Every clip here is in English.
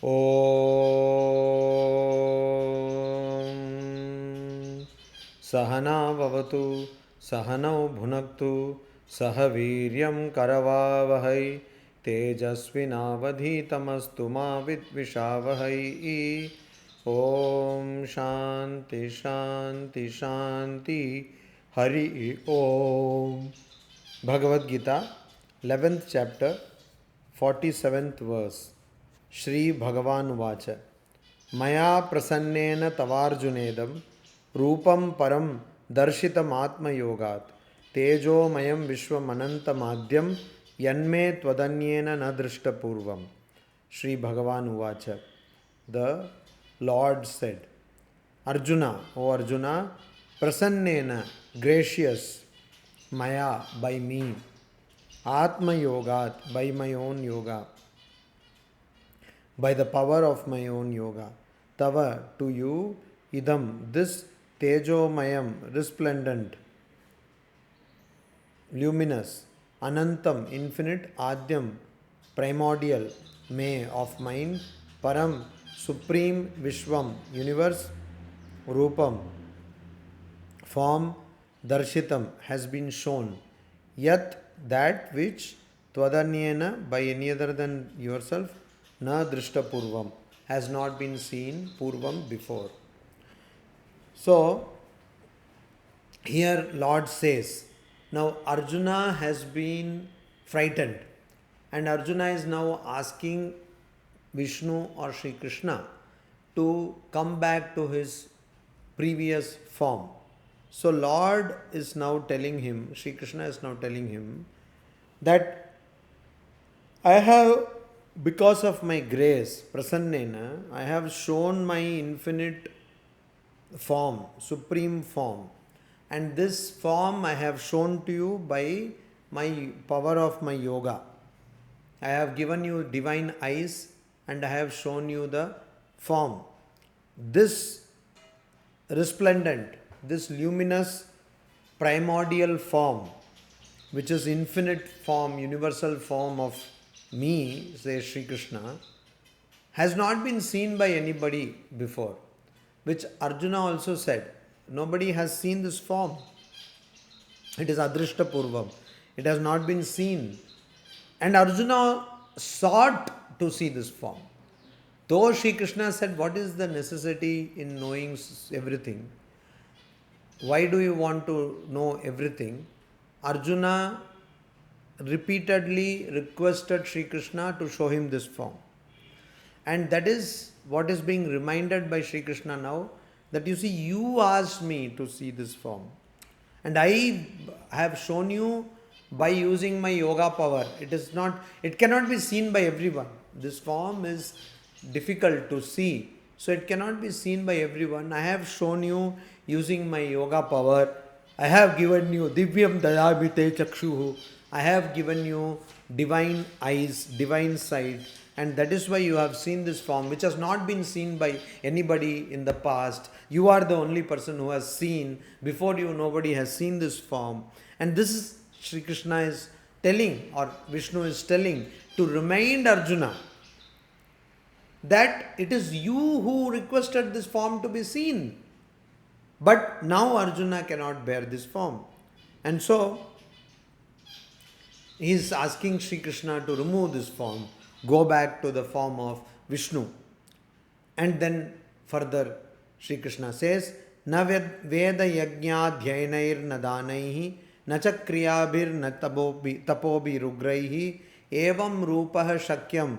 Om Sahana Vavatu Sahanau Bhunaktu Sahaviryam Karavavahai Tejasvinavadhitamastu ma Vidvishavahai. Om Shanti Shanti Shanti Hari Om. Bhagavad Gita, 11th chapter, 47th verse. Shri Bhagavan Vacha Maya Prasannena Tavarjunedam Rupam Param Darshitam Atma Yogat Tejo Mayam Vishwam Ananta Madhyam Yanme Twadanyena Nadrishta Purvam. Shri Bhagavan Vacha. The Lord said, Arjuna, O Arjuna, Prasannena, gracious, Maya, by me, Atma Yogat, by my own yoga, by the power of my own yoga. Tava, to you, idam, this tejomayam, resplendent, luminous, anantam, infinite, adyam, primordial, may, of mine, param, supreme, vishwam, universe, rupam, form, darshitam, has been shown. Yat, that which, twadanyena, by any other than yourself, na drishta purvam, has not been seen purvam, before. So here Lord says, now Arjuna has been frightened, and Arjuna is now asking Vishnu or Sri Krishna to come back to his previous form. So Lord is now telling him, Sri Krishna is now telling him that I have, because of my grace, Prasannena, I have shown my infinite form, supreme form. And this form I have shown to you by my power of my yoga. I have given you divine eyes and I have shown you the form. This resplendent, this luminous primordial form, which is infinite form, universal form of me, says Sri Krishna, has not been seen by anybody before. Which Arjuna also said, nobody has seen this form. It is Adrishta Purvam. It has not been seen. And Arjuna sought to see this form. Though Sri Krishna said, what is the necessity in knowing everything? Why do you want to know everything? Arjuna repeatedly requested Sri Krishna to show him this form. And that is what is being reminded by Sri Krishna now, that you see, you asked me to see this form. And I have shown you by using my yoga power. It cannot be seen by everyone. This form is difficult to see. So it cannot be seen by everyone. I have shown you using my yoga power. I have given you Divyam Dayamite Chakshuhu. I have given you divine eyes, divine sight, and that is why you have seen this form, which has not been seen by anybody in the past. You are the only person who has seen. Before you, nobody has seen this form. And this is Sri Krishna is telling, or Vishnu is telling, to remind Arjuna that it is you who requested this form to be seen. But now Arjuna cannot bear this form. And so he is asking Sri Krishna to remove this form, go back to the form of Vishnu. And then further Sri Krishna says, Na veda yajna dhyainair nadanaihi na chakriyabhir na tapobi rugraihi evam rupah shakya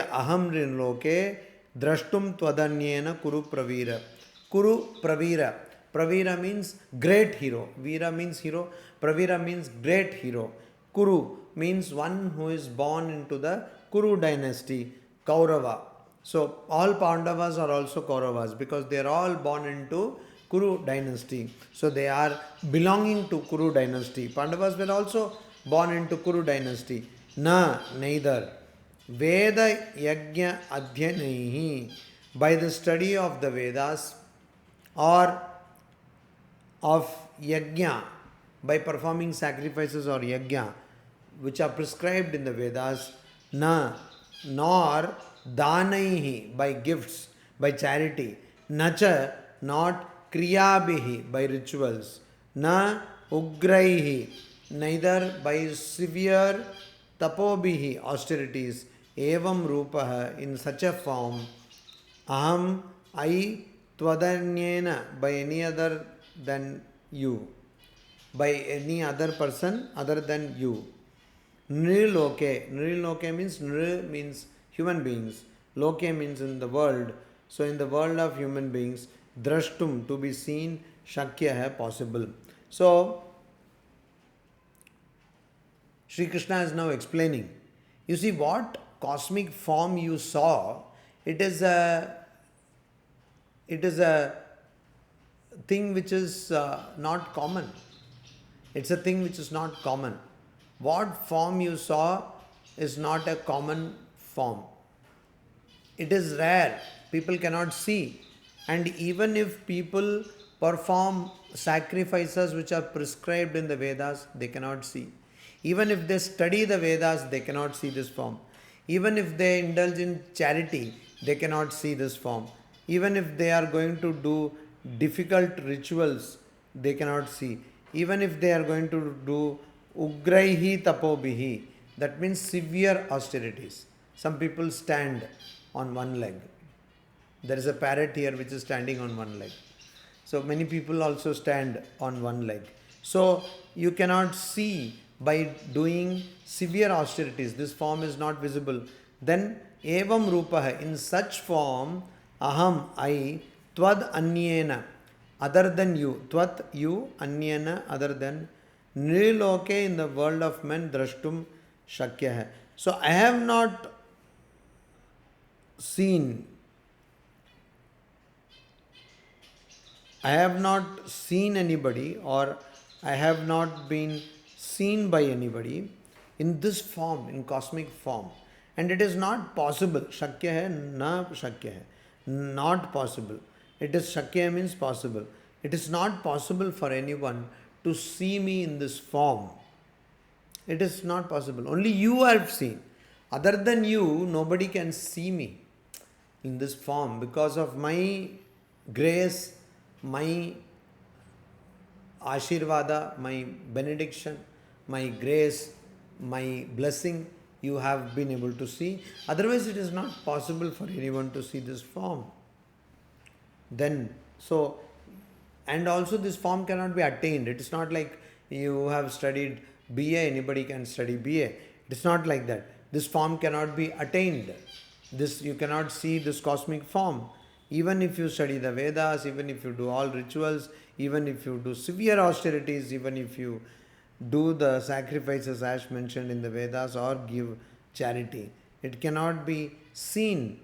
aham rinloke drashtum twadanyena kuru pravira. Kuru pravira. Pravira means great hero. Veera means hero. Pravira means great hero. Kuru means one who is born into the Kuru dynasty, Kaurava. So all Pandavas are also Kauravas because they are all born into Kuru dynasty. So they are belonging to Kuru dynasty. Pandavas were also born into Kuru dynasty. Na, neither. Veda yajna adhyanaihi, by the study of the Vedas or of yajna, by performing sacrifices or yajna, which are prescribed in the Vedas, na, nor danaihi, by gifts, by charity, nacha, not kriyabhihi, by rituals, na ugraihi, neither by severe tapobhihi, austerities, evam rupaha, in such a form, aham, I, twadanyena, by any other than you, by any other person other than you. Nriloke. Nriloke means Nri means human beings. Loke means in the world. So in the world of human beings, drashtum, to be seen, shakya hai, possible. So Sri Krishna is now explaining. You see, what cosmic form you saw, it is a thing which is not common. It's a thing which is not common. What form you saw is not a common form. It is rare. People cannot see. And even if people perform sacrifices which are prescribed in the Vedas, they cannot see. Even if they study the Vedas, they cannot see this form. Even if they indulge in charity, they cannot see this form. Even if they are going to do difficult rituals, they cannot see. Even if they are going to do ugraihi tapobihi, that means severe austerities. Some people stand on one leg. There is a parrot here which is standing on one leg. So many people also stand on one leg. So you cannot see by doing severe austerities. This form is not visible. Then evam rupaha, in such form, aham, I, tvad anyena, other than you, tvat, you, anyena, other than, nriloke, in the world of men, drashtum shakya hai. So I have not seen anybody, or I have not been seen by anybody in this form, in cosmic form. And it is not possible. Shakya hai, na shakya hai. Not possible. It is shakya means possible. It is not possible for anyone to see me in this form. It is not possible. Only you have seen. Other than you, nobody can see me in this form because of my grace, my ashirvada, my benediction, my grace, my blessing. You have been able to see. Otherwise, it is not possible for anyone to see this form. Then, so, and also this form cannot be attained. It is not like you have studied BA, anybody can study BA. It is not like that. This form cannot be attained. This, you cannot see this cosmic form. Even if you study the Vedas, even if you do all rituals, even if you do severe austerities, even if you do the sacrifices as mentioned in the Vedas or give charity, it cannot be seen.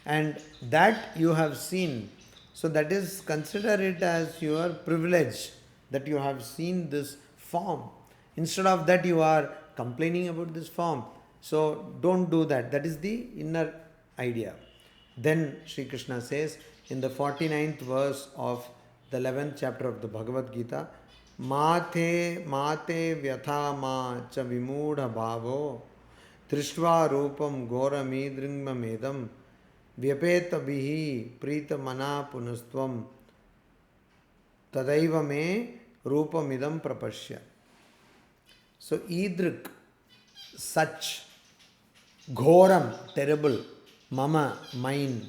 And that you have seen. So that is, consider it as your privilege that you have seen this form. Instead of that, you are complaining about this form. So don't do that. That is the inner idea. Then Sri Krishna says in the 49th verse of the 11th chapter of the Bhagavad Gita, Mate vyatha ma cha vimudha bhavo trishva rupam gora midringma medam vyapeta bihi prita mana punastvam tadaiva me rupamidam prapashya. So idrik, such, ghoram, terrible, mama, mine,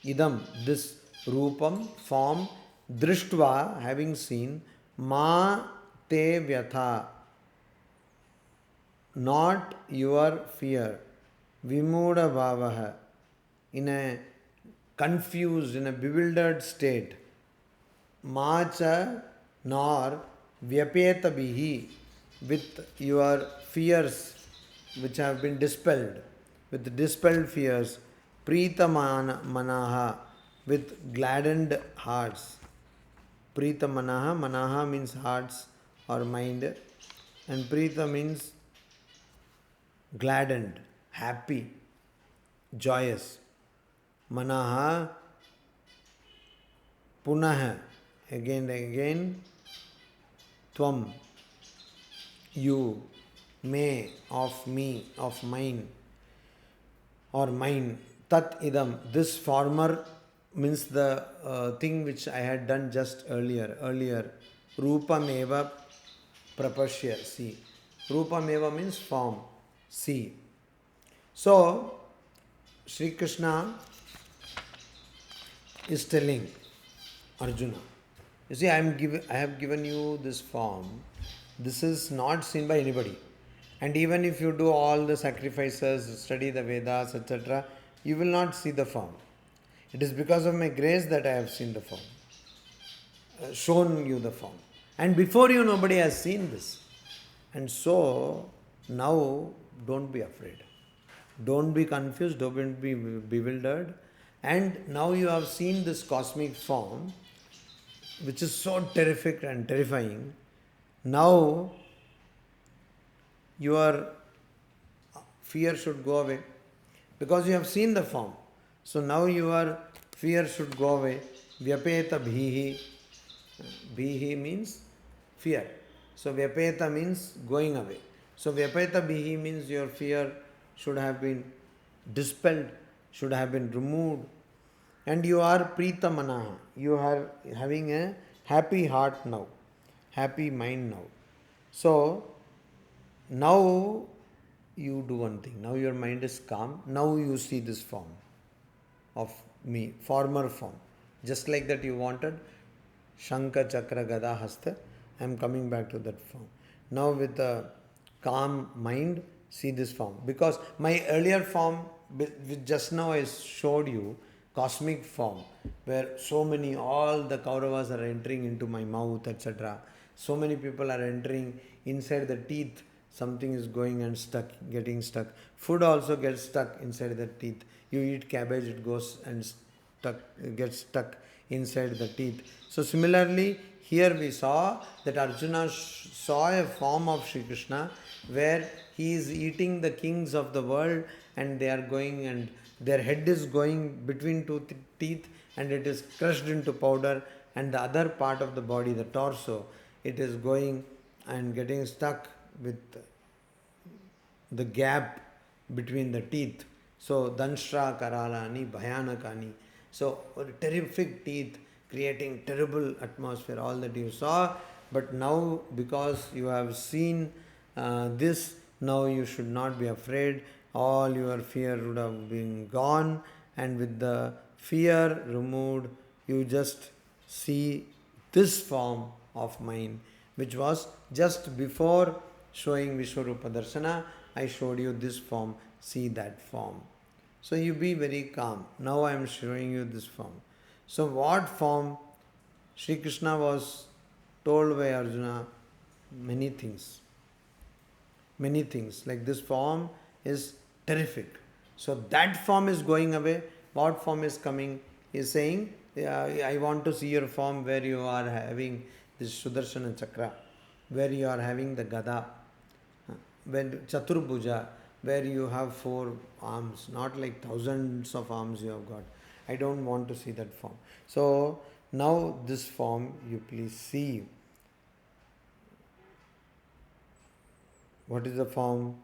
idam, this, rupam, form, drishtva, having seen, ma te vyatha, not your fear, vimuda bhavaha, in a confused, in a bewildered state, macha, nor, vyapeta bihi, with your fears which have been dispelled, with dispelled fears, prita manaha, with gladdened hearts. Prita manaha, manaha means hearts or mind, and prita means gladdened, happy, joyous. Manaha, punaha, again and again, tvam, you, me, of me, of mine, or mine, tat idam. This former means the thing which I had done just earlier. Rupameva prapashya. See. Rupameva means form. See. So, Sri Krishna is telling Arjuna, you see, I have given you this form. This is not seen by anybody. And even if you do all the sacrifices, study the Vedas, etc., you will not see the form. It is because of my grace that I have seen the form, shown you the form. And before you, nobody has seen this. And so, now, don't be afraid. Don't be confused, don't be bewildered. And now you have seen this cosmic form, which is so terrific and terrifying. Now, your fear should go away because you have seen the form. So now your fear should go away. Vyapeta bhihi. Bhihi means fear. So vyapeta means going away. So vyapeta bhihi means your fear should have been dispelled, should have been removed. And you are pritamana. You are having a happy heart now, happy mind now. So now you do one thing. Now your mind is calm. Now you see this form of me, former form. Just like that you wanted, Shankha, Chakra, Gada, Hasta. I am coming back to that form. Now with a calm mind, see this form. Because my earlier form, which just now I showed you, cosmic form, where so many, all the Kauravas are entering into my mouth, etc. So many people are entering inside the teeth. Something is going and stuck, getting stuck. Food also gets stuck inside the teeth. You eat cabbage, it goes and gets stuck inside the teeth. So similarly, here we saw that Arjuna saw a form of Sri Krishna where he is eating the kings of the world and they are going and their head is going between two teeth and it is crushed into powder, and the other part of the body, the torso, it is going and getting stuck with the gap between the teeth. So, Danshra Karalani, Bhayanakani. So, terrific teeth creating terrible atmosphere, all that you saw. But now, because you have seen this, now you should not be afraid. All your fear would have been gone, and with the fear removed, you just see this form of mine, which was just before showing Vishwarupa Darshana. I showed you this form, see that form. So you be very calm. Now I am showing you this form. So what form? Sri Krishna was told by Arjuna many things. Many things. Like this form is terrific. So that form is going away. What form is coming? He is saying, I want to see your form where you are having this Sudarshana Chakra, where you are having the Gada, when Chaturbhuja, where you have 4 arms, not like thousands of arms you have got. I don't want to see that form. So now this form you please see. What is the form?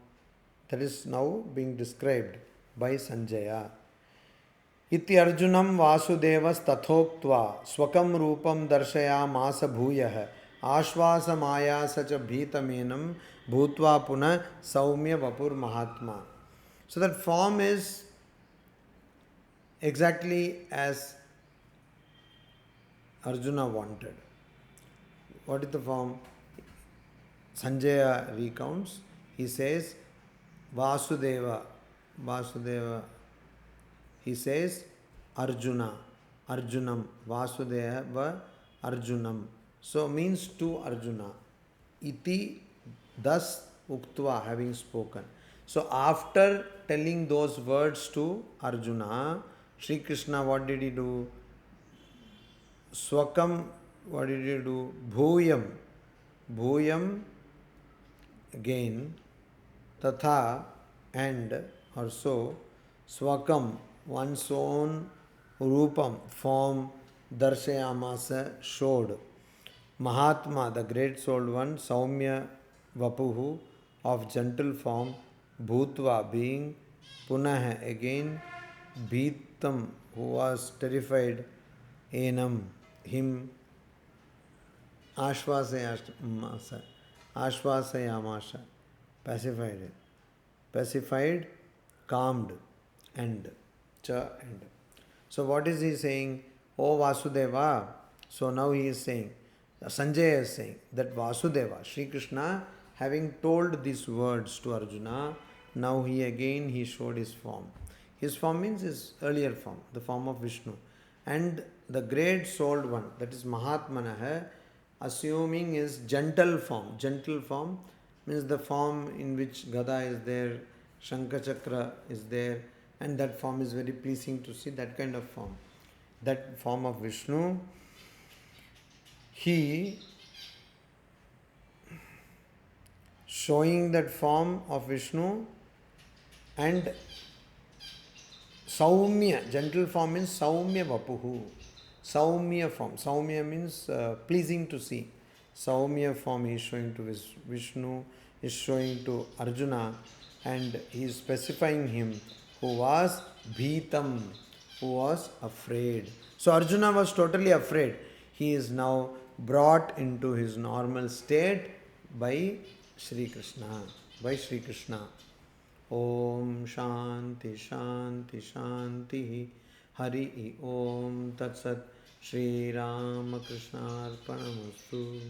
That is now being described by Sanjaya. Iti Arjunam Vasudevas tathoktva swakam rupam darshayamasa bhuyah ashvasa maya sacha bhitamenam bhutva puna saumya vapur mahatma. So that form is exactly as Arjuna wanted. What is the form? Sanjaya recounts. He says, Vasudeva, he says, Arjuna, Arjunam, Vasudeva, Arjunam. So means to Arjuna. Iti, thus uktva, having spoken. So after telling those words to Arjuna, Sri Krishna, what did he do? Swakam, what did he do? Bhuyam. Bhuyam, again, tatha, and or so, swakam, one's own rupam, form, darshayamasa, showed. Mahatma, the great souled one, Saumya Vapuhu, of gentle form, Bhutva, being, Punah, again, Bhitam, who was terrified, Enam, him, Ashvasayamasa, Ashvasayamasha, pacified it. Pacified, calmed, and cha and. So what is he saying? Oh Vasudeva. So now he is saying, Sanjay is saying that Vasudeva, Sri Krishna, having told these words to Arjuna, now he showed his form. His form means his earlier form, the form of Vishnu. And the great souled one, that is Mahatmanah, assuming his gentle form. Gentle form means the form in which Gada is there, Shankachakra is there, and that form is very pleasing to see, that kind of form. That form of Vishnu, he showing that form of Vishnu and Saumya, gentle form means Saumya Vapuhu. Saumya form. Saumya means pleasing to see. Saumya form he is showing to Vishnu, is showing to Arjuna, and he is specifying him who was Bhitam, who was afraid. So Arjuna was totally afraid. He is now brought into his normal state by Sri Krishna. By Sri Krishna. Om Shanti Shanti Shanti Hari Om Tat Sat Shri Ramakrishna Arpanamastu.